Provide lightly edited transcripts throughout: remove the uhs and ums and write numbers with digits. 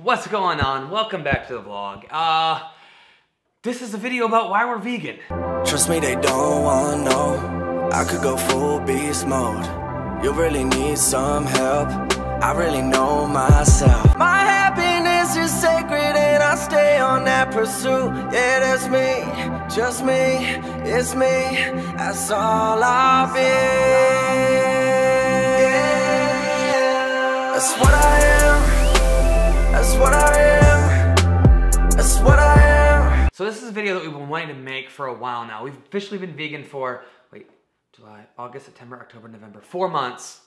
What's going on? Welcome back to the vlog. This is a video about why we're vegan. Trust me, they don't wanna know. I could go full beast mode. You really need some help. I really know myself. My happiness is sacred and I stay on that pursuit. Yeah, that's me, just me, it's me. That's all I'll be. Yeah. That's what I am. That's what I am. That's what I am. So this is a video that we've been wanting to make for a while now. We've officially been vegan for, July, August, September, October, November, 4 months.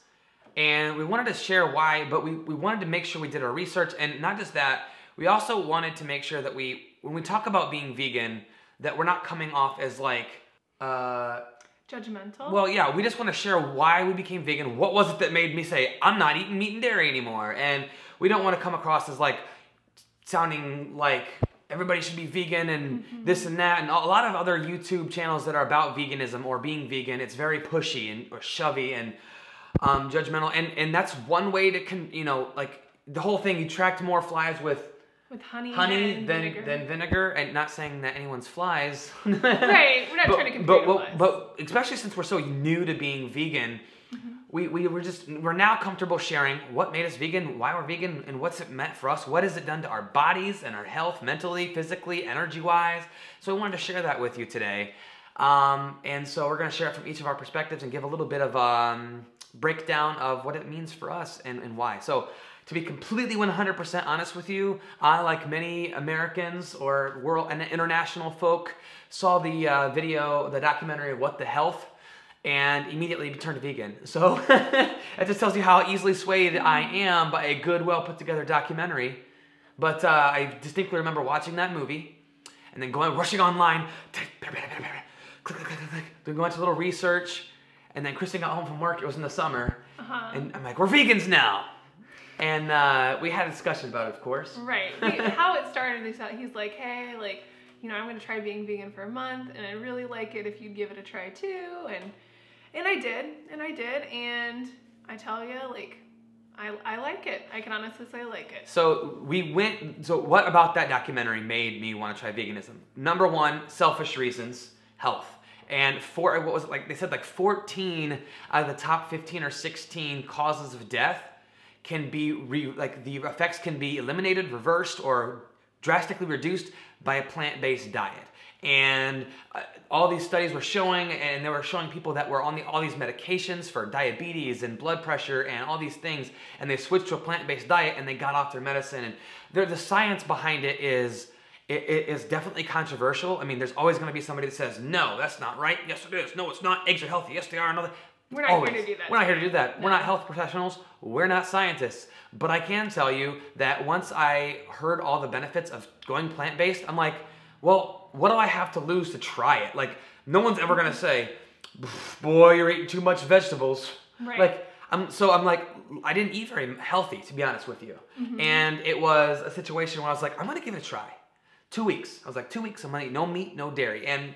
And we wanted to share why, but we wanted to make sure we did our research, and not just that, we also wanted to make sure that when we talk about being vegan, that we're not coming off as like, judgmental? Well, yeah, we just want to share why we became vegan. What was it that made me say, I'm not eating meat and dairy anymore? And we don't want to come across as like, sounding like everybody should be vegan and this and that, and a lot of other YouTube channels that are about veganism or being vegan. It's very pushy or shovey and judgmental, and that's one way to like the whole thing. You attract more flies with honey than vinegar, and not saying that anyone's flies. Right, we're not trying to compare flies. But especially since we're so new to being vegan, we're now comfortable sharing what made us vegan, why we're vegan, and what's it meant for us. What has it done to our bodies and our health, mentally, physically, energy-wise? So we wanted to share that with you today. And so we're going to share it from each of our perspectives and give a little bit of breakdown of what it means for us and why. So to be completely 100% honest with you, I, like many Americans or world and international folk, saw the the documentary What the Health, and immediately turned vegan. So that just tells you how easily swayed I am by a good, well put together documentary. But I distinctly remember watching that movie and then rushing online, doing a bunch of little research, and then Kristen got home from work. It was in the summer, and I'm like, we're vegans now. And we had a discussion about it, of course. Right. How it started is that he's like, hey, I'm going to try being vegan for a month, and I really like it if you'd give it a try too. And I did, and I tell you, I like it. I can honestly say I like it. So what about that documentary made me want to try veganism? Number one, selfish reasons, health. And they said 14 out of the top 15 or 16 causes of death can be, the effects can be eliminated, reversed, or drastically reduced by a plant-based diet. And all these studies were showing, and they were showing people that were on all these medications for diabetes and blood pressure and all these things, and they switched to a plant-based diet and they got off their medicine. And the science behind it is definitely controversial. I mean, there's always going to be somebody that says, no, that's not right. Yes, it is. No, it's not. Eggs are healthy. Yes, they are. Another. We're not here to do that. We're not here to do that. No. We're not health professionals. We're not scientists. But I can tell you that once I heard all the benefits of going plant-based, I'm like, well, what do I have to lose to try it? Like, no one's ever going to say, boy, you're eating too much vegetables. Right. I'm like, I didn't eat very healthy, to be honest with you. And it was a situation where I was like, I'm going to give it a try. 2 weeks. I was like, 2 weeks, I'm going to eat no meat, no dairy. And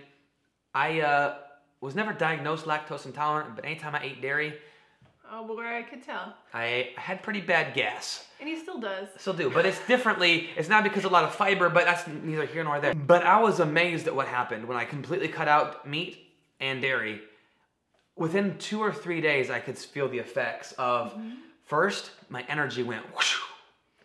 I was never diagnosed lactose intolerant, but anytime I ate dairy, oh boy, I could tell. I had pretty bad gas. And he still does. Still do, but it's differently. It's not because of a lot of fiber, but that's neither here nor there. But I was amazed at what happened when I completely cut out meat and dairy. Within 2 or 3 days, I could feel the effects of, first, my energy went whoosh,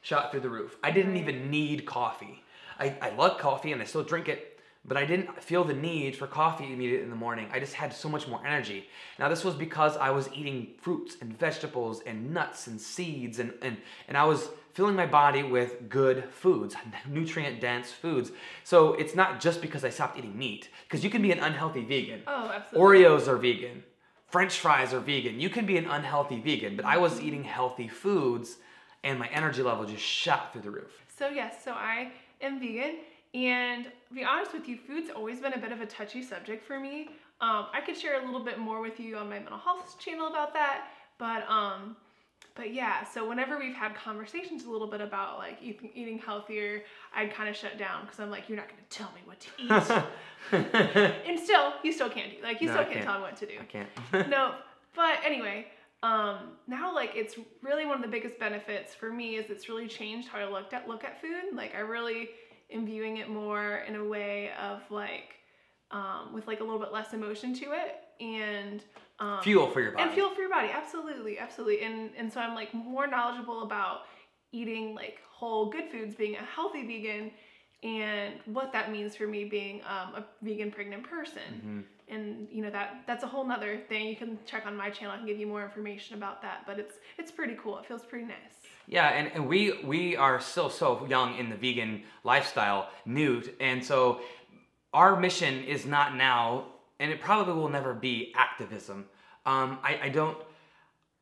shot through the roof. I didn't even need coffee. I love coffee and I still drink it, but I didn't feel the need for coffee immediately in the morning. I just had so much more energy. Now this was because I was eating fruits and vegetables and nuts and seeds, and I was filling my body with good foods, nutrient-dense foods. So it's not just because I stopped eating meat, because you can be an unhealthy vegan. Oh, absolutely. Oreos are vegan. French fries are vegan. You can be an unhealthy vegan, but I was eating healthy foods and my energy level just shot through the roof. So yes, so I am vegan, and to be honest with you, food's always been a bit of a touchy subject for me. I could share a little bit more with you on my mental health channel about that, but yeah, so whenever we've had conversations a little bit about eating healthier, I'd kind of shut down because I'm like, you're not going to tell me what to eat. And still, you still can't do, you still can't tell me what to do. I can't. No, but anyway, now like it's really one of the biggest benefits for me is it's really changed how I look at food. Like I really am viewing it more in a way of like with like a little bit less emotion to it, and fuel for your body. And fuel for your body, absolutely. And so I'm like more knowledgeable about eating like whole good foods, being a healthy vegan, and what that means for me being a vegan pregnant person. And you know, that's a whole nother thing. You can check on my channel. I can give you more information about that, but it's pretty cool. It feels pretty nice. Yeah, and we are still so young in the vegan lifestyle, new, and so our mission is not now, and it probably will never be activism.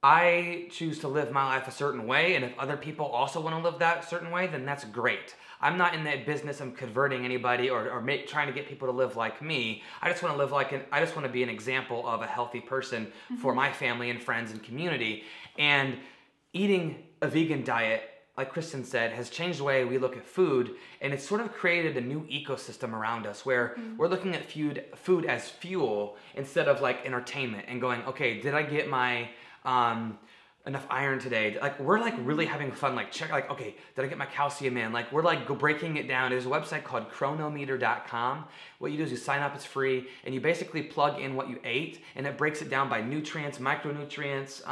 I choose to live my life a certain way, and if other people also want to live that certain way, then that's great. I'm not in that business of converting anybody or trying to get people to live like me. I just want to live I just want to be an example of a healthy person for my family and friends and community. And eating a vegan diet, like Kristen said, has changed the way we look at food, and it's sort of created a new ecosystem around us where we're looking at food as fuel instead of like entertainment and going, okay, did I get my enough iron today? Like we're like really having fun, like check like, okay, did I get my calcium in? Like we're like breaking it down. There's a website called chronometer.com. What you do is you sign up, it's free, and you basically plug in what you ate, and it breaks it down by nutrients, micronutrients,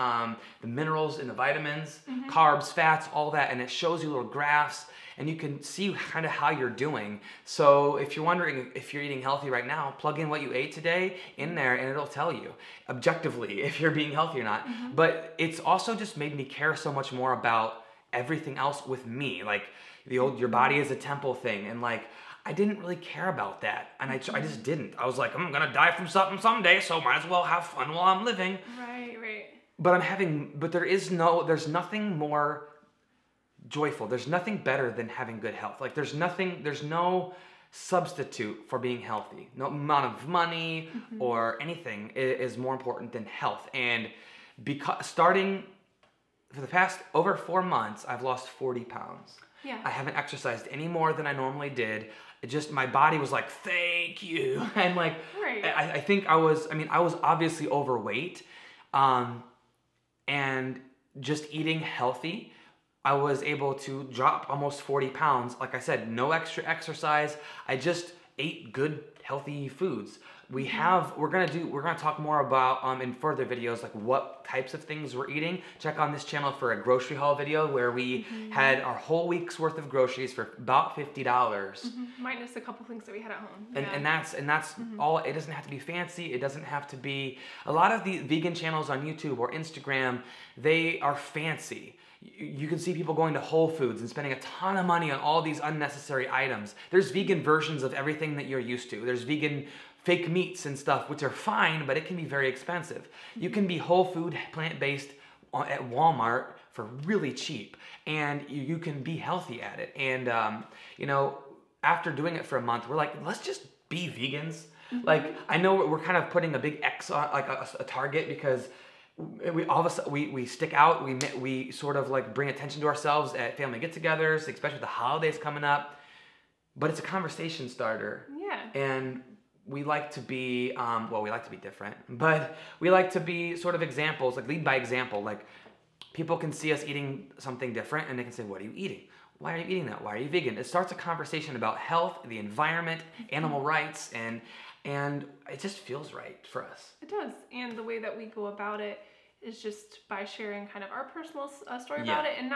the minerals and the vitamins, carbs, fats, all that, and it shows you little graphs, and you can see kind of how you're doing. So if you're wondering if you're eating healthy right now, plug in what you ate today in there, and it'll tell you objectively if you're being healthy or not. But it's also just made me care so much more about everything else with me, like the old your body is a temple thing, and like I didn't really care about that, and I just didn't. I was like, I'm gonna die from something someday, so might as well have fun while I'm living. Right. But there's nothing more joyful. There's nothing better than having good health. Like there's no substitute for being healthy. No amount of money or anything is more important than health. And because starting for the past over 4 months, I've lost 40 pounds. Yeah. I haven't exercised any more than I normally did. It just, my body was like, thank you. And like, right. I think I was obviously overweight. And just eating healthy, I was able to drop almost 40 pounds. Like I said, no extra exercise. I just ate good, healthy foods. We're gonna talk more about in further videos like what types of things we're eating. Check on this channel for a grocery haul video where we had our whole week's worth of groceries for about $50. Minus a couple things that we had at home. And that's all. It doesn't have to be fancy. It doesn't have to be. A lot of the vegan channels on YouTube or Instagram, they are fancy. You can see people going to Whole Foods and spending a ton of money on all these unnecessary items. There's vegan versions of everything that you're used to. There's vegan fake meats and stuff, which are fine, but it can be very expensive. You can be whole food, plant-based at Walmart for really cheap, and you can be healthy at it. And after doing it for a month, we're like, let's just be vegans. Like, I know we're kind of putting a big X on, like a target, because we stick out. We sort of like bring attention to ourselves at family get-togethers, especially with the holidays coming up. But it's a conversation starter. Yeah. And we like to be, we like to be different, but we like to be sort of examples, like lead by example. Like people can see us eating something different, and they can say, "What are you eating? Why are you eating that? Why are you vegan?" It starts a conversation about health, the environment, animal rights, and it just feels right for us. It does. And the way that we go about it is just by sharing kind of our personal story about it, and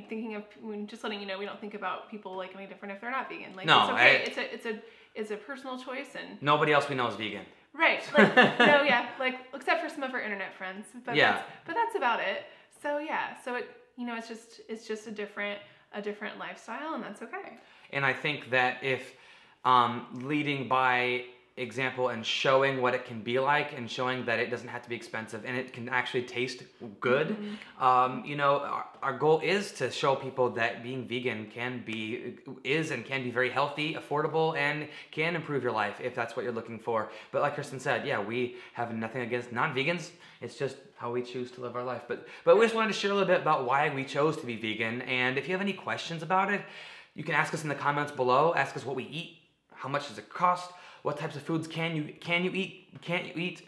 thinking of, just letting you know, we don't think about people like any different if they're not vegan. Like, no, it's okay. It's a personal choice, and nobody else we know is vegan. Right. Like, no, yeah. Like, except for some of our internet friends. But yeah. That's about it. So yeah. So it, it's just a different lifestyle, and that's okay. And I think that if leading by example and showing what it can be like, and showing that it doesn't have to be expensive and it can actually taste good, our goal is to show people that being vegan can be very healthy, affordable, and can improve your life if that's what you're looking for. But like Kristen said, yeah, we have nothing against non-vegans. It's just how we choose to live our life. But we just wanted to share a little bit about why we chose to be vegan. And if you have any questions about it, you can ask us in the comments below. Ask us what we eat, how much does it cost, what types of foods can you eat, can't you eat.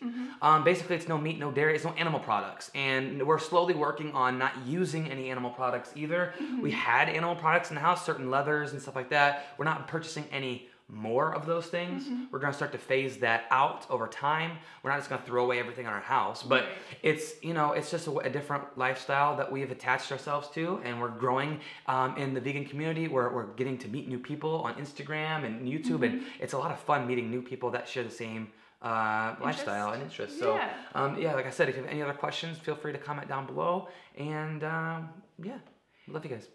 Basically, it's no meat, no dairy, it's no animal products. And we're slowly working on not using any animal products either. We had animal products in the house, certain leathers and stuff like that. We're not purchasing any more of those things. We're going to start to phase that out over time. We're not just going to throw away everything in our house, but it's, you know, it's just a different lifestyle that we have attached ourselves to, and we're growing in the vegan community. We're getting to meet new people on Instagram and YouTube, and it's a lot of fun meeting new people that share the same lifestyle and interests. So yeah, like I said, if you have any other questions, feel free to comment down below, and yeah, love you guys.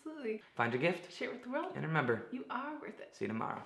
Absolutely. Find your gift. Share it with the world. And remember, you are worth it. see you tomorrow.